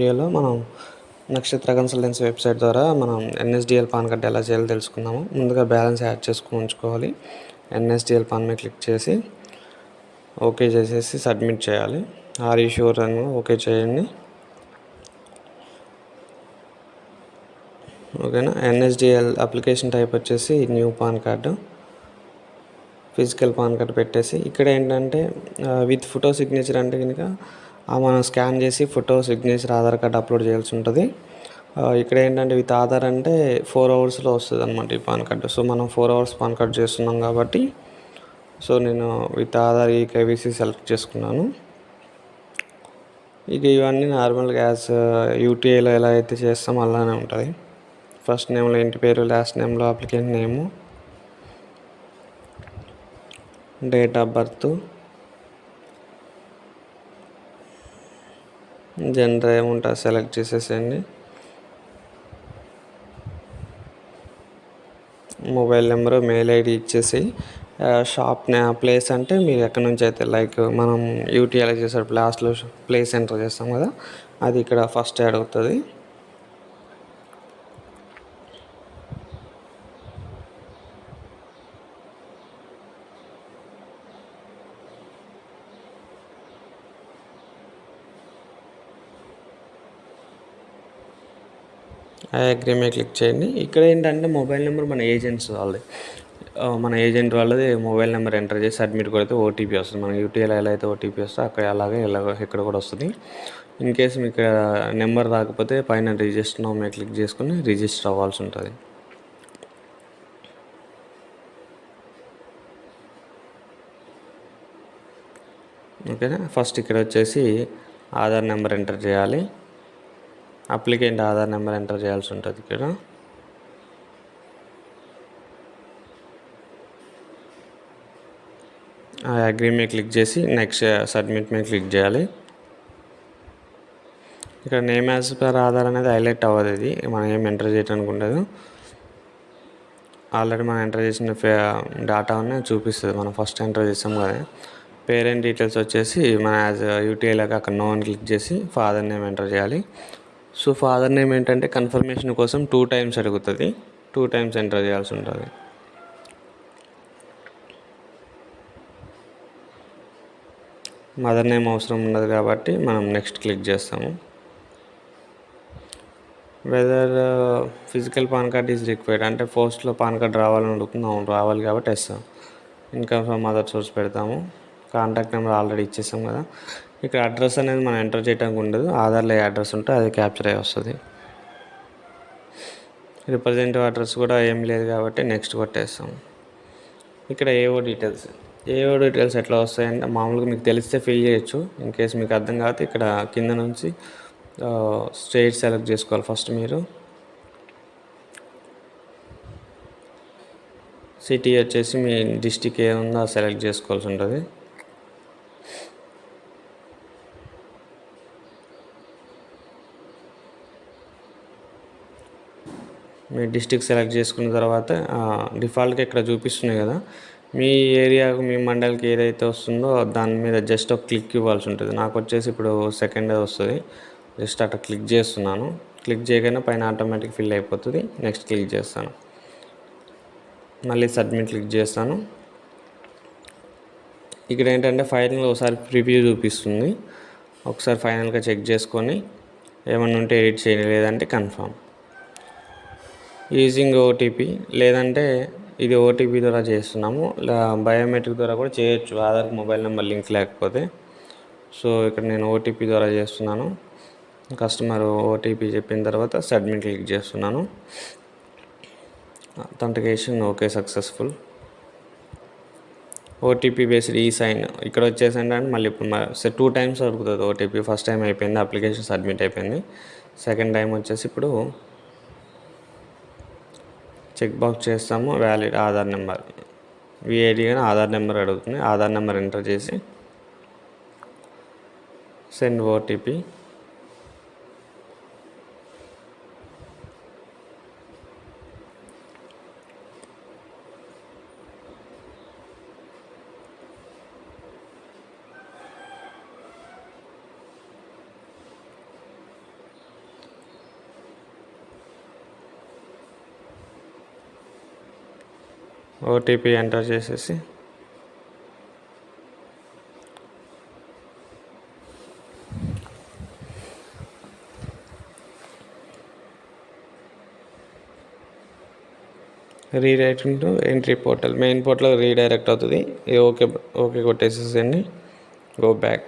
వీడియోలో మనం నక్షత్ర కన్సల్టెన్సీ వెబ్సైట్ ద్వారా మనం ఎన్ఎస్డిఎల్ పాన్ కార్డ్ ఎలా చేయాలో తెలుసుకుందాము. ముందుగా బ్యాలెన్స్ యాడ్ చేసుకుని ఉంచుకోవాలి. ఎన్ఎస్డిఎల్ పాన్ మీద క్లిక్ చేసి ఓకే చేసేసి సబ్మిట్ చేయాలి. ఆర్ యు ష్యూర్ అని ఓకే చేయండి. ఓకేనా. ఎన్ఎస్డిఎల్ అప్లికేషన్ టైప్ వచ్చేసి new pan card, physical PAN card పెట్టేసి ఇక్కడ ఏంటంటే విత్ ఫోటో సిగ్నేచర్ అంటే కనుక మనం స్కాన్ చేసి photo signature Aadhaar card upload చేయాల్సి ఉంటుంది. ఇక్కడ ఏంటంటే విత్ ఆధార్ అంటే 4 అవర్స్లో వస్తుంది అనమాట ఈ పాన్ కార్డు. సో మనం 4 అవర్స్ పాన్ కార్డ్ చేస్తున్నాం కాబట్టి సో నేను విత్ ఆధార్ ఈ కేవైసీ సెలెక్ట్ చేసుకున్నాను. ఇక ఇవన్నీ నార్మల్గా యాజ్ యూటీఐలో ఎలా అయితే చేస్తామో అలానే ఉంటుంది. ఫస్ట్ నేమ్లో ఇంటి పేరు, లాస్ట్ నేమ్లో applicant name, date of birth, gender ఏముంటుంది సెలెక్ట్ చేసేసేయండి. మొబైల్ నెంబరు, మెయిల్ ఐడి ఇచ్చేసి షాప్ ప్లేస్ అంటే మీరు ఎక్కడి నుంచి అయితే లైక్ మనం యూటీఐలో చేసేటప్పుడు లాస్ట్లో ప్లేస్ ఎంటర్ చేస్తాం కదా, అది ఇక్కడ ఫస్ట్ యాడ్ అవుతుంది. ఐ అగ్రీ మీద క్లిక్ చేయండి. ఇక్కడ ఏంటంటే మొబైల్ నెంబర్ మన ఏజెంట్ వాళ్ళది మొబైల్ నెంబర్ ఎంటర్ చేసి సబ్మిట్ కొడితే ఓటీపీ వస్తుంది. మన యూటీఐలో ఎలా అయితే ఓటీపీ వస్తుందో అక్కడ అలాగే ఇక్కడ కూడా వస్తుంది. ఇన్ కేసు మీకు నెంబర్ రాకపోతే పైన రిజిస్టర్ నౌ మీద క్లిక్ చేసుకుని రిజిస్టర్ అవ్వాల్సి ఉంటుంది. ఓకేనా. ఫస్ట్ ఇక్కడ వచ్చేసి ఆధార్ నెంబర్ ఎంటర్ చేయాలి. అప్లికెంట్ ఆధార్ నెంబర్ ఎంటర్ చేయాల్సి ఉంటుంది. ఇక్కడ అగ్రీ మీద క్లిక్ చేసి నెక్స్ట్ సబ్మిట్ మీద క్లిక్ చేయాలి. ఇక్కడ నేమ్ యాజ్ పర్ ఆధార్ అనేది హైలైట్ అవ్వదు. ఇది మనం ఏం ఎంటర్ చేయడానికి ఉండదు. ఆల్రెడీ మనం ఎంటర్ చేసిన డేటా అనేది చూపిస్తుంది. మనం ఫస్ట్ ఎంటర్ చేసాం కదా. పేరెంట్ డీటెయిల్స్ వచ్చేసి మన యాజ్ యూటీఐలాగా అక్కడ నో అని క్లిక్ చేసి ఫాదర్ నేమ్ ఎంటర్ చేయాలి. సో ఫాదర్ నేమ్ ఏంటంటే కన్ఫర్మేషన్ కోసం 2 టైమ్స్ అడుగుతుంది. 2 టైమ్స్ ఎంటర్ చేయాల్సి ఉంటుంది. మదర్ నేమ్ అవసరం ఉండదు కాబట్టి మనం నెక్స్ట్ క్లిక్ చేస్తాము. Whether physical PAN card is required అంటే పోస్ట్లో పాన్ కార్డ్ రావాలని అడుగుతుంది. అవును రావాలి కాబట్టి వేస్తాం. ఇన్కమ్ ఫ్రమ్ మదర్ సోర్స్ పెడతాము. కాంటాక్ట్ నెంబర్ ఆల్రెడీ ఇచ్చేసాం కదా. ఇక్కడ అడ్రస్ అనేది మనం ఎంటర్ చేయడానికి ఉండదు. ఆధార్లో ఏ అడ్రస్ ఉంటే అది క్యాప్చర్ అయ్యి వస్తుంది. రిప్రజెంటేటివ్ అడ్రస్ కూడా ఏం లేదు కాబట్టి నెక్స్ట్ కొట్టేస్తాం. ఇక్కడ ఏఓ డీటెయిల్స్ ఎట్లా వస్తాయంటే మామూలుగా మీకు తెలిస్తే ఫిల్ చేయొచ్చు. ఇన్ కేసు మీకు అర్థం కాకపోతే ఇక్కడ కింద నుంచి స్టేట్ సెలెక్ట్ చేసుకోవాలి. ఫస్ట్ మీరు సిటీ వచ్చేసి మీ డిస్టిక్ ఏముందో సెలెక్ట్ చేసుకోవాల్సి ఉంటుంది. మీ డిస్టిక్ సెలెక్ట్ చేసుకున్న తర్వాత డిఫాల్ట్గా ఇక్కడ చూపిస్తున్నాయి కదా, మీ ఏరియాకు మీ మండలికి ఏదైతే వస్తుందో దాని మీద జస్ట్ ఒక క్లిక్ ఇవ్వాల్సి ఉంటుంది. నాకు వచ్చేసి ఇప్పుడు సెకండ్ వస్తుంది. జస్ట్ అట్లా క్లిక్ చేస్తున్నాను. క్లిక్ చేయగానే పైన ఆటోమేటిక్ ఫిల్ అయిపోతుంది. నెక్స్ట్ క్లిక్ చేస్తాను. మళ్ళీ సబ్మిట్ క్లిక్ చేస్తాను. ఇక్కడ ఏంటంటే ఫైనల్గా ఒకసారి ప్రివ్యూ చూపిస్తుంది. ఒకసారి ఫైనల్గా చెక్ చేసుకొని ఏమన్నా ఉంటే ఎడిట్ చేయండి, లేదంటే కన్ఫర్మ్. యూజింగ్ ఓటీపీ లేదంటే ఇది ఓటీపీ ద్వారా చేస్తున్నాము. బయోమెట్రిక్ ద్వారా కూడా చేయొచ్చు ఆధార్ మొబైల్ నెంబర్ లింక్ లేకపోతే. సో ఇక్కడ నేను ఓటీపీ ద్వారా చేస్తున్నాను. కస్టమర్ ఓటీపీ చెప్పిన తర్వాత సబ్మిట్ క్లిక్ చేస్తున్నాను. Authentication okay successful. OTP based ఈ సైన్ ఇక్కడ వచ్చేసండి. మళ్ళీ ఇప్పుడు 2 టైమ్స్ అడుగుతుంది ఓటీపీ. ఫస్ట్ టైం అయిపోయింది, అప్లికేషన్ సబ్మిట్ అయిపోయింది. సెకండ్ టైం వచ్చేసి ఇప్పుడు చెక్ బాక్స్ చేస్తాము. వ్యాలిడ్ ఆధార్ నెంబర్ విఐడి కానీ ఆధార్ నెంబర్ అడుగుతుంది. ఆధార్ నెంబర్ ఎంటర్ చేసి సెండ్ ఓటీపీ. ఓటీపీ ఎంటర్ చేసేసి redirect to entry portal, main portal redirect అవుతుంది. ఇది ఓకే ఓకే కొట్టేసేసండి. Go back.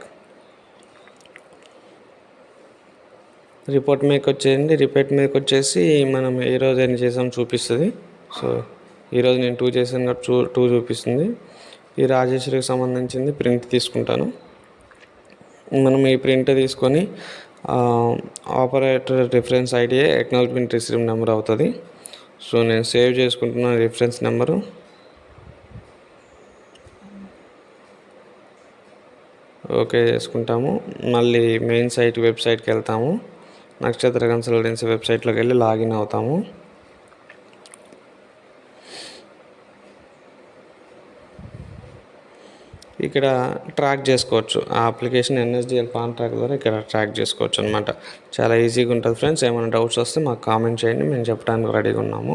రిపోర్ట్ మీదకి వచ్చేయండి. రిపోర్ట్ మీదకి వచ్చేసి మనం ఏ రోజు ఎన్ని చేసాం చూపిస్తుంది. సో ఈరోజు నేను 2 చేశాను కాబట్టి 2 చూపిస్తుంది. ఈ రాజేశ్వరికి సంబంధించింది ప్రింట్ తీసుకుంటాను. మనం ఈ ప్రింట్ తీసుకొని operator reference ID acknowledgement receive number అవుతుంది. సో నేను సేవ్ చేసుకుంటున్న రిఫరెన్స్ నెంబరు. ఓకే చేసుకుంటాము. మళ్ళీ మెయిన్ సైట్ వెబ్సైట్కి వెళ్తాము. నక్షత్ర కన్సల్టెన్సీ వెబ్సైట్లోకి వెళ్ళి లాగిన్ అవుతాము. ఇక్కడ ట్రాక్ చేసుకోవచ్చు. ఆ అప్లికేషన్ ఎన్ఎస్డిఎల్ పాన్ ట్రాక్ ద్వారా ఇక్కడ ట్రాక్ చేసుకోవచ్చు అనమాట. చాలా ఈజీగా ఉంటుంది ఫ్రెండ్స్. ఏమైనా డౌట్స్ వస్తే మాకు కామెంట్ చేయండి, మేము చెప్పడానికి రెడీగా ఉన్నాము.